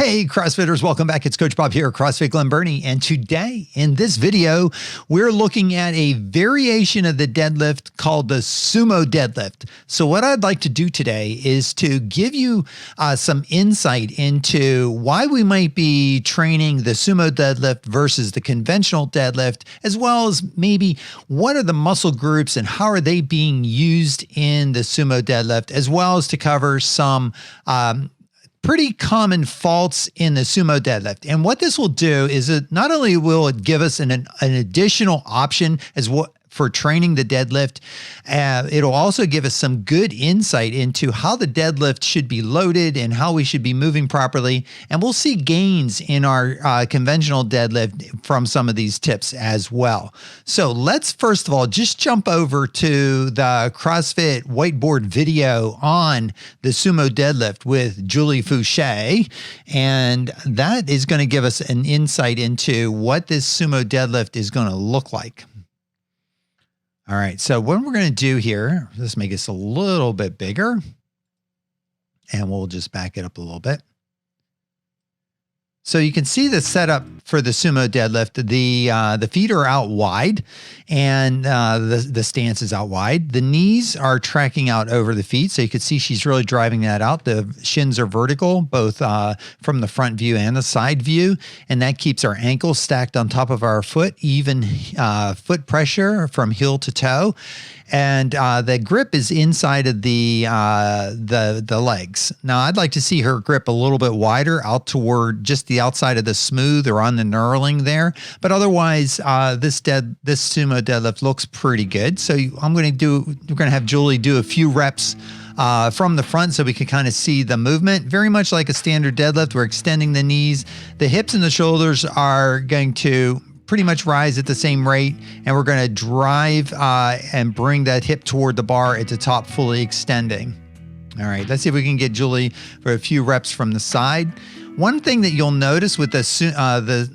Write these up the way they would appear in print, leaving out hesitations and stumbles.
Hey, CrossFitters, welcome back. It's Coach Bob here at CrossFit Glen Burnie. And today in this video, we're looking at a variation of the deadlift called the Sumo Deadlift. So what I'd like to do today is to give you some insight into why we might be training the Sumo Deadlift versus the conventional deadlift, as well as maybe what are the muscle groups and how are they being used in the Sumo Deadlift, as well as to cover some pretty common faults in the Sumo Deadlift. And what this will do is it not only will it give us an additional option as what for training the deadlift, it'll also give us some good insight into how the deadlift should be loaded and how we should be moving properly. And we'll see gains in our conventional deadlift from some of these tips as well. So let's first of all just jump over to the CrossFit whiteboard video on the Sumo Deadlift with Julie Fouché. And that is going to give us an insight into what this Sumo Deadlift is going to look like. All right, so what we're going to do here, let's make this a little bit bigger, and we'll just back it up a little bit. So you can see the setup for the Sumo Deadlift. The feet are out wide, and the stance is out wide. The knees are tracking out over the feet, so you can see she's really driving that out. The shins are vertical, both from the front view and the side view, and that keeps our ankles stacked on top of our foot, even foot pressure from heel to toe. And the grip is inside of the legs. Now, I'd like to see her grip a little bit wider out toward just the outside of the smooth or on the knurling there. But otherwise, this Sumo Deadlift looks pretty good. So we're going to have Julie do a few reps from the front so we can kind of see the movement. Very much like a standard deadlift, we're extending the knees. The hips and the shoulders are going to pretty much rise at the same rate, and we're going to drive and bring that hip toward the bar at the top, fully extending. All right, let's see if we can get Julie for a few reps from the side. One thing that you'll notice with the Sumo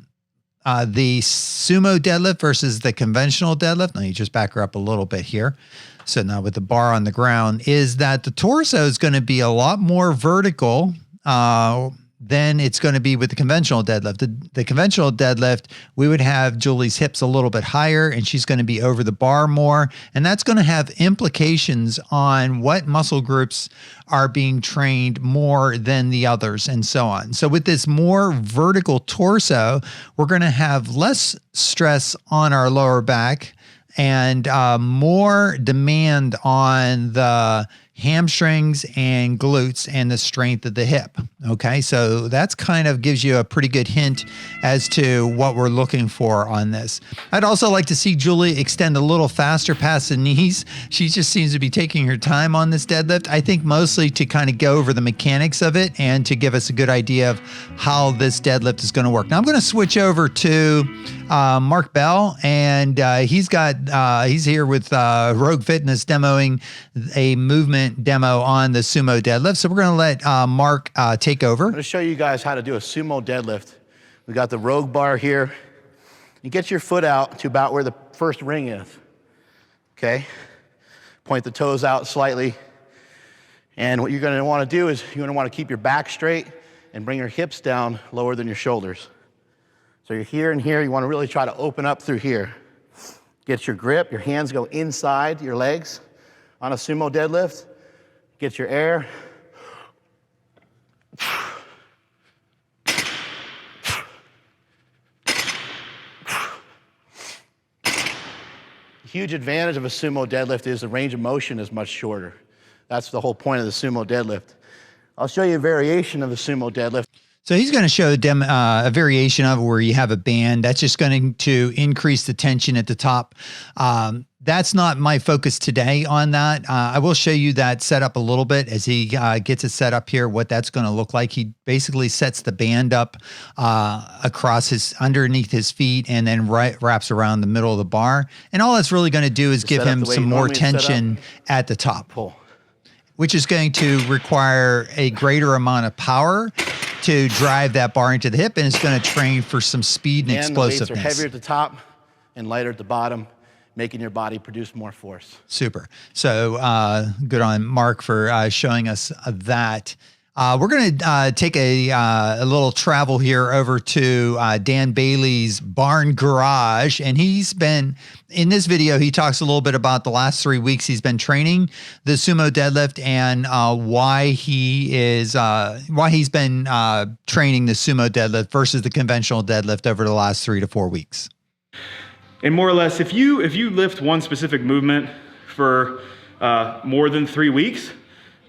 Deadlift versus the conventional deadlift, let me just back her up a little bit here. So now with the bar on the ground, is that the torso is going to be a lot more vertical than it's going to be with the conventional deadlift. The conventional deadlift, we would have Julie's hips a little bit higher and she's going to be over the bar more. And that's going to have implications on what muscle groups are being trained more than the others and so on. So with this more vertical torso, we're going to have less stress on our lower back and more demand on the hamstrings and glutes and the strength of the hip. Okay, so that's kind of gives you a pretty good hint as to what we're looking for on this. I'd also like to see Julie extend a little faster past the knees. She just seems to be taking her time on this deadlift. I think mostly to kind of go over the mechanics of it and to give us a good idea of how this deadlift is going to work. Now I'm going to switch over to Mark Bell, and he's here with Rogue Fitness demoing a movement demo on the Sumo Deadlift. So we're going to let Mark take over. I'm going to show you guys how to do a Sumo Deadlift. We got the Rogue bar here. You get your foot out to about where the first ring is. Okay? Point the toes out slightly. And what you're going to want to do is you're going to want to keep your back straight and bring your hips down lower than your shoulders. So you're here and here. You want to really try to open up through here. Get your grip. Your hands go inside your legs on a Sumo Deadlift. Get your air. The huge advantage of a Sumo Deadlift is the range of motion is much shorter. That's the whole point of the Sumo Deadlift. I'll show you a variation of the Sumo Deadlift. So he's going to show a variation of it where you have a band. That's just going to increase the tension at the top. That's not my focus today on that. I will show you that setup a little bit as he gets it set up here, what that's going to look like. He basically sets the band up underneath his feet and then wraps around the middle of the bar. And all that's really going to do is give him some more tension at the top, which is going to require a greater amount of power to drive that bar into the hip, and it's going to train for some speed and explosiveness. The weights are heavier at the top and lighter at the bottom, making your body produce more force. Super. So good on Mark for showing us that. We're going to take a little travel here over to Dan Bailey's barn garage. And he's been, in this video, he talks a little bit about the last 3 weeks he's been training the sumo deadlift and why he's been training the sumo deadlift versus the conventional deadlift over the last 3 to 4 weeks. And more or less, if you lift one specific movement for more than 3 weeks,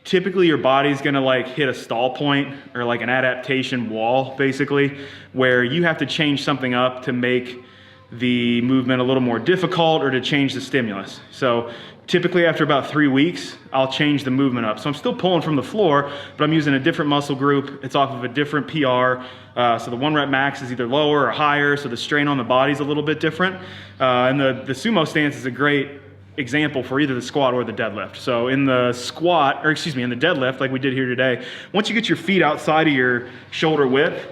typically your body's gonna like hit a stall point or like an adaptation wall, basically, where you have to change something up to make the movement a little more difficult or to change the stimulus. So typically after about 3 weeks, I'll change the movement up. So I'm still pulling from the floor, but I'm using a different muscle group. It's off of a different PR. So the 1 rep max is either lower or higher, so the strain on the body is a little bit different. And the sumo stance is a great example for either the squat or the deadlift. So in the squat, or excuse me, in the deadlift, like we did here today, once you get your feet outside of your shoulder width,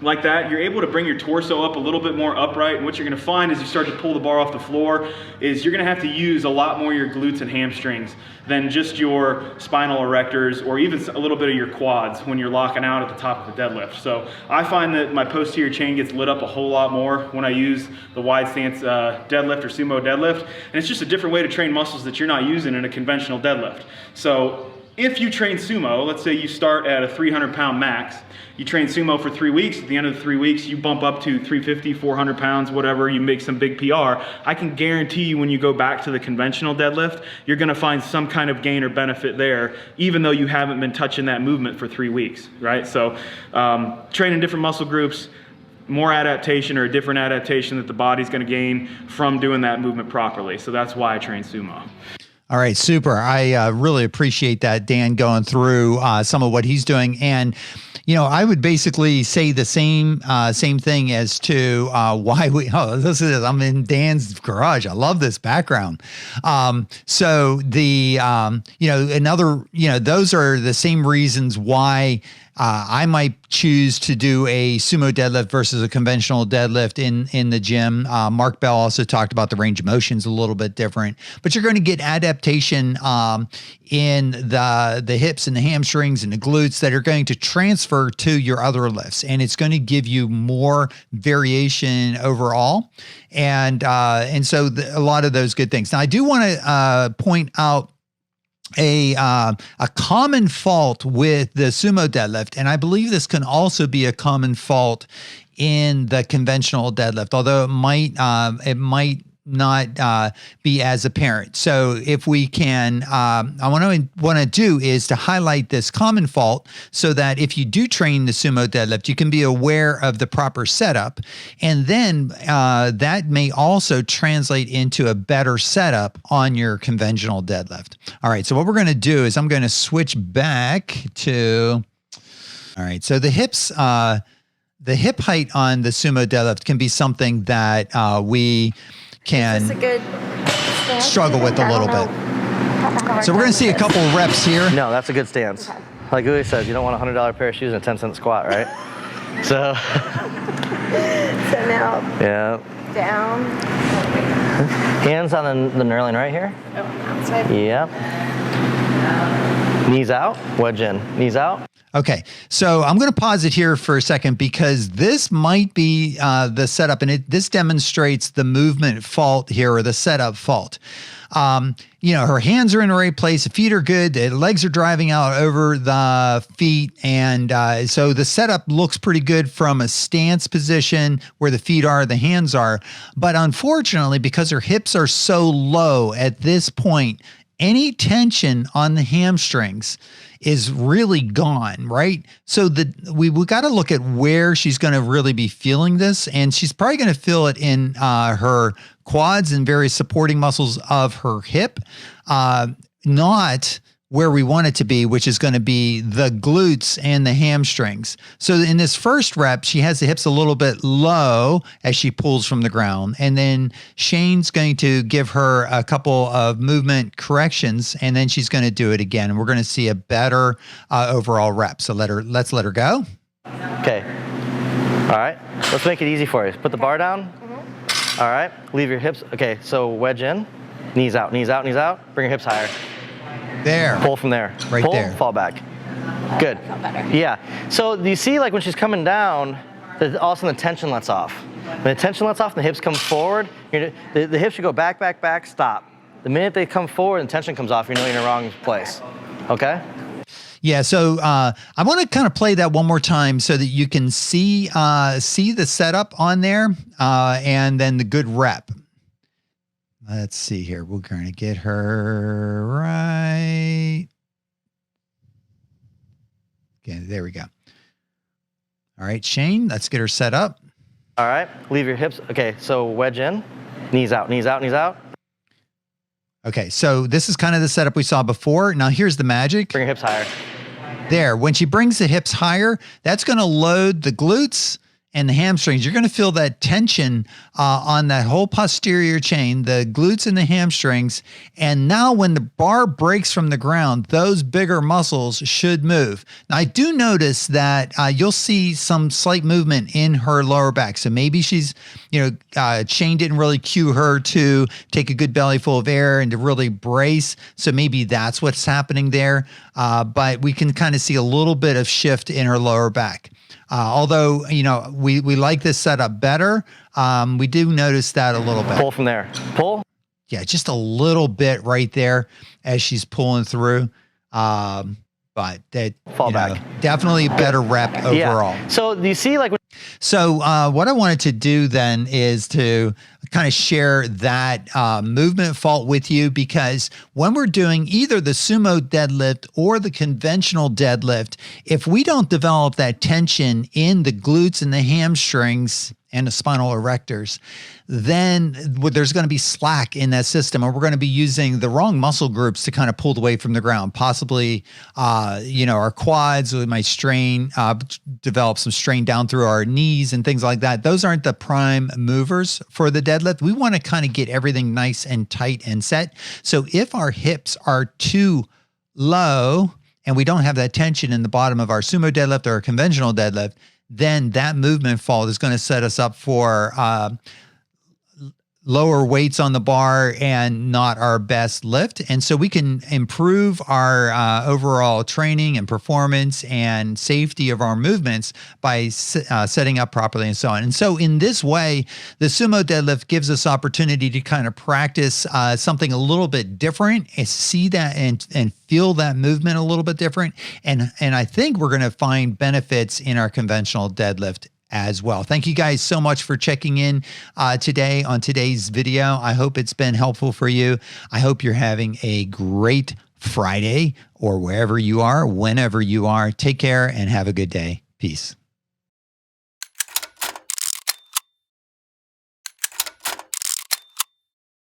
like that, you're able to bring your torso up a little bit more upright. And what you're gonna find as you start to pull the bar off the floor is you're gonna have to use a lot more of your glutes and hamstrings than just your spinal erectors or even a little bit of your quads when you're locking out at the top of the deadlift. So I find that my posterior chain gets lit up a whole lot more when I use the wide stance deadlift or sumo deadlift. And it's just a different way to train muscles that you're not using in a conventional deadlift. So if you train sumo, let's say you start at a 300-pound max, you train sumo for 3 weeks, at the end of the 3 weeks, you bump up to 350, 400 pounds, whatever, you make some big PR, I can guarantee you when you go back to the conventional deadlift, you're gonna find some kind of gain or benefit there, even though you haven't been touching that movement for 3 weeks, right? So training different muscle groups, more adaptation or a different adaptation that the body's gonna gain from doing that movement properly. So that's why I train sumo. All right, super. I really appreciate that, Dan, going through some of what he's doing. And, you know, I would basically say the same thing as to why this is, I'm in Dan's garage. I love this background. So the, you know, another, you know, those are the same reasons why I might choose to do a sumo deadlift versus a conventional deadlift in the gym. Mark Bell also talked about the range of motions a little bit different, but you're going to get adaptation in the hips and the hamstrings and the glutes that are going to transfer to your other lifts, and it's going to give you more variation overall. And so a lot of those good things. Now, I do want to point out a common fault with the sumo deadlift, and I believe this can also be a common fault in the conventional deadlift, although it might not be as apparent. So if we can, what I want to do is to highlight this common fault so that if you do train the sumo deadlift, you can be aware of the proper setup. And then that may also translate into a better setup on your conventional deadlift. All right, so what we're going to do is I'm going to switch back to, all right, so the hips, the hip height on the sumo deadlift can be something that we can struggle with a little bit. So we're going to see a couple reps here. No, that's a good stance. Okay. Like Louis says, you don't want a $100 pair of shoes and a 10-cent squat, right? So. So now. Yeah. Down. Hands on the knurling right here. Oh, outside. Yep. Knees out, wedge in. Knees out. Okay, so I'm going to pause it here for a second because this might be the setup, and this demonstrates the movement fault here, or the setup fault. You know, her hands are in the right place, the feet are good, the legs are driving out over the feet, and so the setup looks pretty good from a stance position where the feet are, the hands are. But unfortunately, because her hips are so low at this point, any tension on the hamstrings is really gone, right? So we got to look at where she's going to really be feeling this, and she's probably going to feel it in her quads and various supporting muscles of her hip, not where we want it to be, which is going to be the glutes and the hamstrings. So in this first rep, she has the hips a little bit low as she pulls from the ground. And then Shane's going to give her a couple of movement corrections, and then she's going to do it again. And we're going to see a better overall rep. So let's let her go. Okay. All right. Let's make it easy for you. Put the bar down. All right. Leave your hips. Okay. So wedge in, knees out, knees out, knees out. Bring your hips higher. There. Pull from there. Right Pull, there. fall back. Good. I felt better. Yeah. So do you see, like when she's coming down, all of a sudden the tension lets off. When the tension lets off and the hips come forward, the hips should go back, back, back, stop. The minute they come forward and tension comes off, you know you're in the wrong place. Okay? Yeah, so I want to kind of play that one more time so that you can see the setup on there and then the good rep. Let's see here. We're going to get her right. Okay, there we go. All right, Shane, let's get her set up. All right, leave your hips. Okay, so wedge in, knees out, knees out, knees out. Okay, so this is kind of the setup we saw before. Now here's the magic. Bring your hips higher. There, when she brings the hips higher, that's going to load the glutes and the hamstrings. You're going to feel that tension on that whole posterior chain, the glutes and the hamstrings. And now when the bar breaks from the ground, those bigger muscles should move. Now, I do notice that you'll see some slight movement in her lower back. So maybe she's, Shane didn't really cue her to take a good belly full of air and to really brace. So maybe that's what's happening there. But we can kind of see a little bit of shift in her lower back. Although, we like this setup better, we do notice that a little bit. Pull from there. Pull. Yeah, just a little bit right there as she's pulling through. But that fall back. Definitely a better rep overall. Yeah. So do you see like? So what I wanted to do then is to kind of share that movement fault with you, because when we're doing either the sumo deadlift or the conventional deadlift, if we don't develop that tension in the glutes and the hamstrings and the spinal erectors, then there's going to be slack in that system, and we're going to be using the wrong muscle groups to kind of pull the weight from the ground. Possibly, our quads, we might strain, develop some strain down through our knees and things like that. Those aren't the prime movers for the deadlift. We want to kind of get everything nice and tight and set. So if our hips are too low and we don't have that tension in the bottom of our sumo deadlift or a conventional deadlift, then that movement fault is going to set us up for lower weights on the bar and not our best lift. And so we can improve our overall training and performance and safety of our movements by setting up properly and so on. And so in this way, the sumo deadlift gives us opportunity to kind of practice something a little bit different and see that and feel that movement a little bit different. And I think we're going to find benefits in our conventional deadlift as well. Thank you guys so much for checking in today on today's video. I hope it's been helpful for you. I hope you're having a great Friday or wherever you are, whenever you are. Take care and have a good day. Peace.